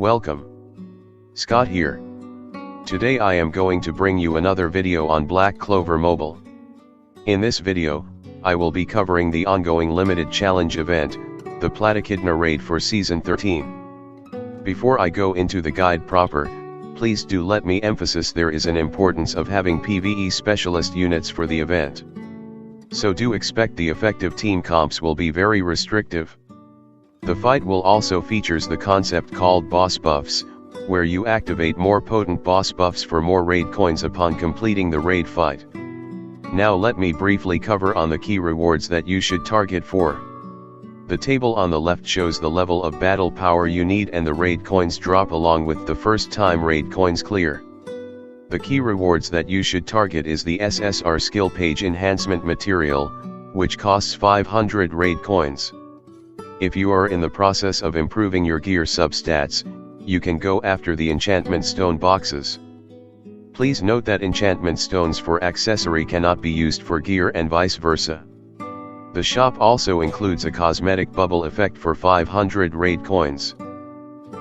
Welcome. Scott here. Today I am going to bring you another video on Black Clover Mobile. In this video, I will be covering the ongoing limited challenge event, the Platichidna raid for Season 13. Before I go into the guide proper, please do let me emphasize there is an importance of having PvE specialist units for the event. So do expect the effective team comps will be very restrictive. The fight will also features the concept called boss buffs, where you activate more potent boss buffs for more raid coins upon completing the raid fight. Now let me briefly cover on the key rewards that you should target for. The table on the left shows the level of battle power you need and the raid coins drop along with the first time raid coins clear. The key rewards that you should target is the SSR skill page enhancement material, which costs 500 raid coins. If you are in the process of improving your gear substats, you can go after the enchantment stone boxes. Please note that enchantment stones for accessory cannot be used for gear and vice versa. The shop also includes a cosmetic bubble effect for 500 raid coins.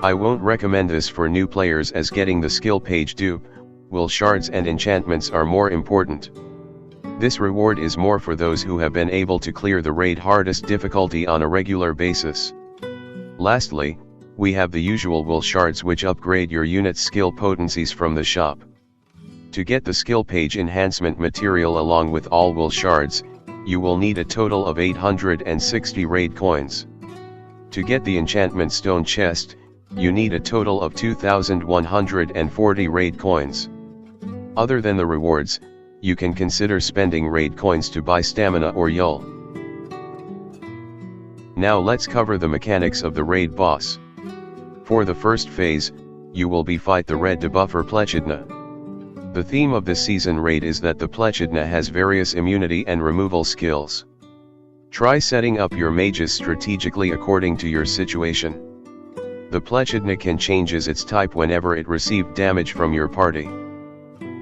I won't recommend this for new players as getting the skill page dupe, will shards and enchantments are more important. This reward is more for those who have been able to clear the raid hardest difficulty on a regular basis. Lastly, we have the usual will shards which upgrade your unit's skill potencies from the shop. To get the skill page enhancement material along with all will shards, you will need a total of 860 raid coins. To get the enchantment stone chest, you need a total of 2140 raid coins. Other than the rewards, you can consider spending raid coins to buy stamina or yul. Now let's cover the mechanics of the raid boss. For the first phase, you will be fight the red debuffer Plaitchidna. The theme of this season raid is that the Plaitchidna has various immunity and removal skills. Try setting up your mages strategically according to your situation. The Plaitchidna can changes its type whenever it received damage from your party.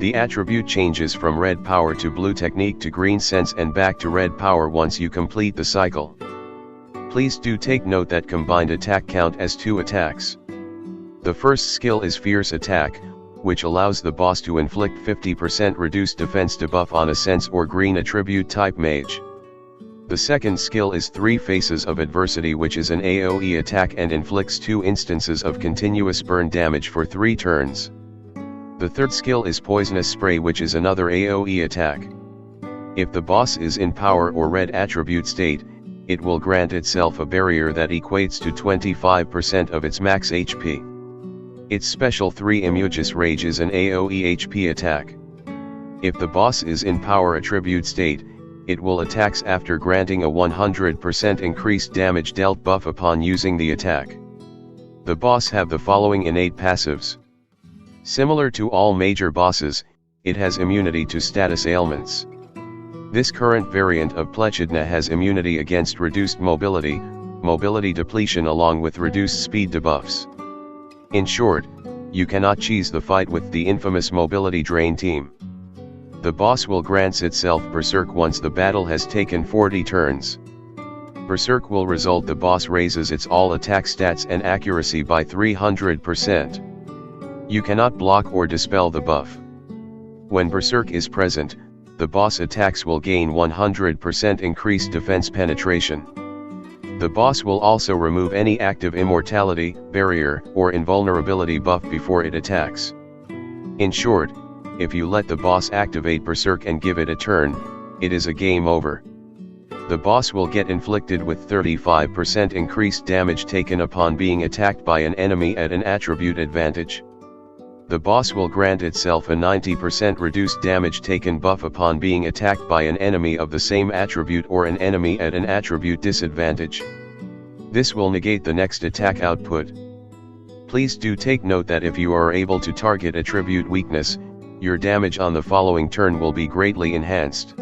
The attribute changes from red power to blue technique to green sense and back to red power once you complete the cycle. Please do take note that combined attack count as 2 attacks. The first skill is fierce attack, which allows the boss to inflict 50% reduced defense debuff on a sense or green attribute type mage. The second skill is 3 faces of adversity, which is an AoE attack and inflicts 2 instances of continuous burn damage for 3 turns. The third skill is poisonous spray, which is another AoE attack. If the boss is in power or red attribute state, it will grant itself a barrier that equates to 25% of its max HP. Its special 3 Immugis Rage is an AoE HP attack. If the boss is in power attribute state, it will attacks after granting a 100% increased damage dealt buff upon using the attack. The boss have the following innate passives. Similar to all major bosses, it has immunity to status ailments. This current variant of Plaitchidna has immunity against reduced mobility, mobility depletion along with reduced speed debuffs. In short, you cannot cheese the fight with the infamous mobility drain team. The boss will grant itself Berserk once the battle has taken 40 turns. Berserk will result the boss raises its all attack stats and accuracy by 300%. You cannot block or dispel the buff. When Berserk is present, the boss attacks will gain 100% increased defense penetration. The boss will also remove any active immortality, barrier, or invulnerability buff before it attacks. In short, if you let the boss activate Berserk and give it a turn, it is a game over. The boss will get inflicted with 35% increased damage taken upon being attacked by an enemy at an attribute advantage. The boss will grant itself a 90% reduced damage taken buff upon being attacked by an enemy of the same attribute or an enemy at an attribute disadvantage. This will negate the next attack output. Please do take note that if you are able to target attribute weakness, your damage on the following turn will be greatly enhanced.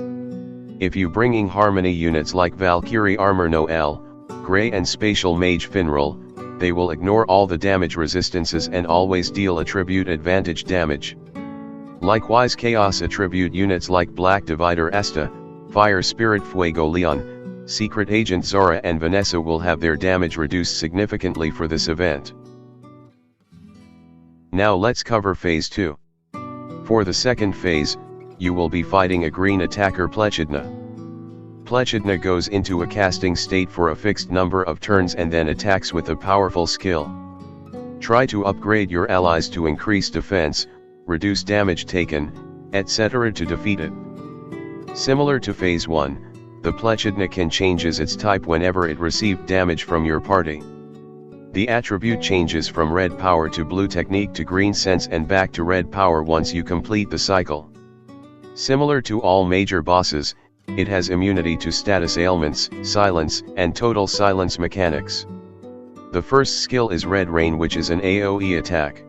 If you bringing harmony units like Valkyrie armor Noelle, Grey and spatial mage Finral, they will ignore all the damage resistances and always deal attribute advantage damage. Likewise chaos attribute units like Black Asta, Fire Spirit Fuegoleon, Secret Agent Zora and Vanessa will have their damage reduced significantly for this event. Now let's cover phase 2. For the second phase, you will be fighting a green attacker Platichidna. Plaitchidna goes into a casting state for a fixed number of turns and then attacks with a powerful skill. Try to upgrade your allies to increase defense, reduce damage taken, etc. to defeat it. Similar to phase 1, the Plaitchidna can changes its type whenever it received damage from your party. The attribute changes from red power to blue technique to green sense and back to red power once you complete the cycle. Similar to all major bosses, it has immunity to status ailments, silence, and total silence mechanics. The first skill is Red Rain, which is an AoE attack.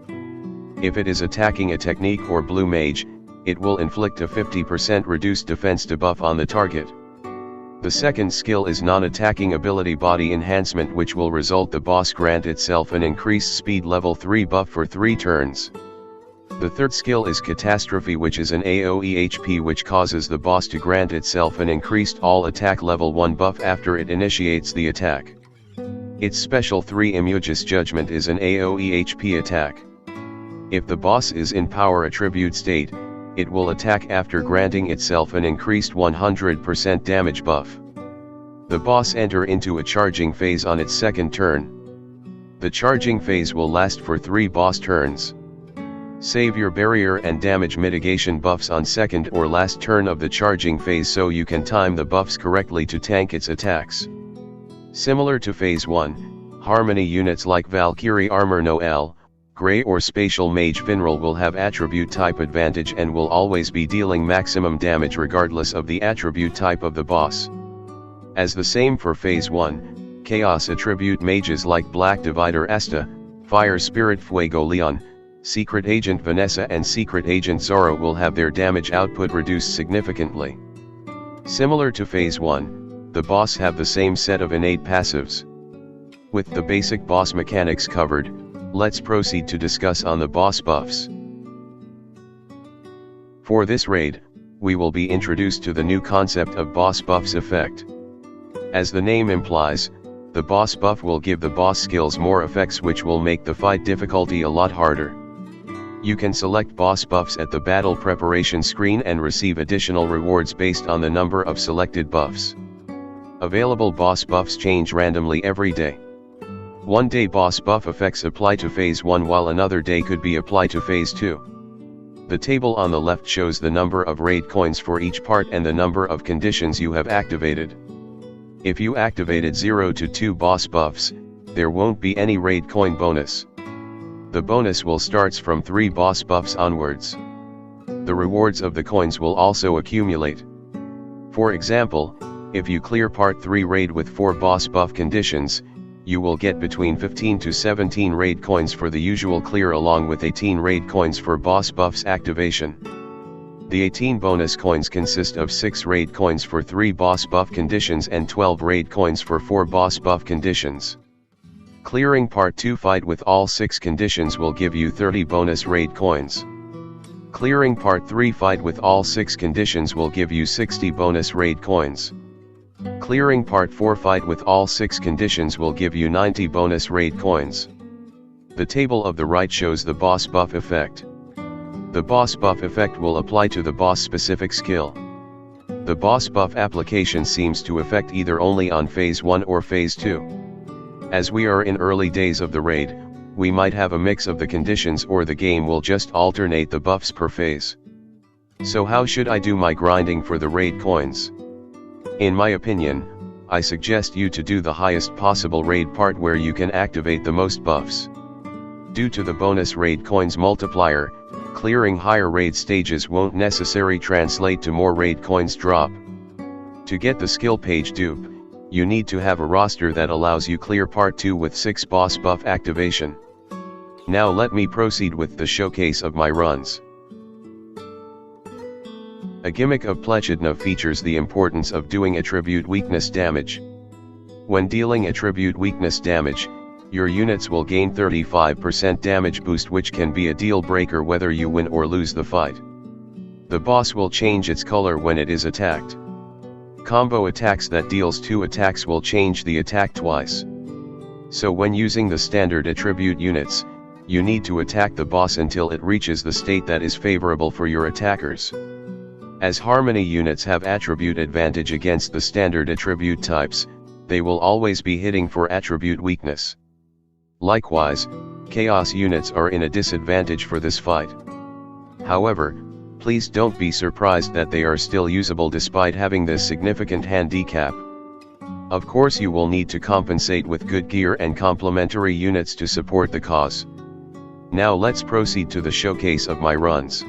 If it is attacking a technique or blue mage, it will inflict a 50% reduced defense debuff on the target. The second skill is non-attacking ability Body Enhancement, which will result the boss grant itself an increased speed level 3 buff for 3 turns. The third skill is Catastrophe, which is an AoE HP which causes the boss to grant itself an increased all attack level 1 buff after it initiates the attack. Its special 3 Immugis Judgment is an AoE HP attack. If the boss is in power attribute state, it will attack after granting itself an increased 100% damage buff. The boss enter into a charging phase on its second turn. The charging phase will last for 3 boss turns. Save your barrier and damage mitigation buffs on second or last turn of the charging phase so you can time the buffs correctly to tank its attacks. Similar to phase 1, harmony units like Valkyrie armor Noelle, Grey or Spatial Mage Finral will have attribute type advantage and will always be dealing maximum damage regardless of the attribute type of the boss. As the same for phase 1, Chaos attribute mages like Black Asta, Fire Spirit Fuegoleon, Secret Agent Vanessa and Secret Agent Zora will have their damage output reduced significantly. Similar to phase 1, the boss have the same set of innate passives. With the basic boss mechanics covered, let's proceed to discuss on the boss buffs. For this raid, we will be introduced to the new concept of boss buffs effect. As the name implies, the boss buff will give the boss skills more effects which will make the fight difficulty a lot harder. You can select boss buffs at the battle preparation screen and receive additional rewards based on the number of selected buffs. Available boss buffs change randomly every day. One day boss buff effects apply to phase 1 while another day could be applied to phase 2. The table on the left shows the number of raid coins for each part and the number of conditions you have activated. If you activated 0 to 2 boss buffs, there won't be any raid coin bonus. The bonus will starts from 3 boss buffs onwards. The rewards of the coins will also accumulate. For example, if you clear part 3 raid with 4 boss buff conditions, you will get between 15 to 17 raid coins for the usual clear along with 18 raid coins for boss buffs activation. The 18 bonus coins consist of 6 raid coins for 3 boss buff conditions and 12 raid coins for 4 boss buff conditions. Clearing part 2 fight with all 6 conditions will give you 30 bonus raid coins. Clearing part 3 fight with all 6 conditions will give you 60 bonus raid coins. Clearing part 4 fight with all 6 conditions will give you 90 bonus raid coins. The table of the right shows the boss buff effect. The boss buff effect will apply to the boss specific skill. The boss buff application seems to affect either only on phase 1 or phase 2. As we are in early days of the raid, we might have a mix of the conditions or the game will just alternate the buffs per phase. So how should I do my grinding for the raid coins? In my opinion, I suggest you to do the highest possible raid part where you can activate the most buffs. Due to the bonus raid coins multiplier, clearing higher raid stages won't necessarily translate to more raid coins drop. To get the skill page dupe, you need to have a roster that allows you clear part 2 with 6 boss buff activation. Now let me proceed with the showcase of my runs. A gimmick of Plaitchidna features the importance of doing attribute weakness damage. When dealing attribute weakness damage, your units will gain 35% damage boost, which can be a deal breaker whether you win or lose the fight. The boss will change its color when it is attacked. Combo attacks that deals 2 attacks will change the attack twice. So when using the standard attribute units, you need to attack the boss until it reaches the state that is favorable for your attackers. As Harmony units have attribute advantage against the standard attribute types, they will always be hitting for attribute weakness. Likewise, Chaos units are in a disadvantage for this fight. However, please don't be surprised that they are still usable despite having this significant handicap. Of course you will need to compensate with good gear and complementary units to support the cause. Now let's proceed to the showcase of my runs.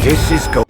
This is go.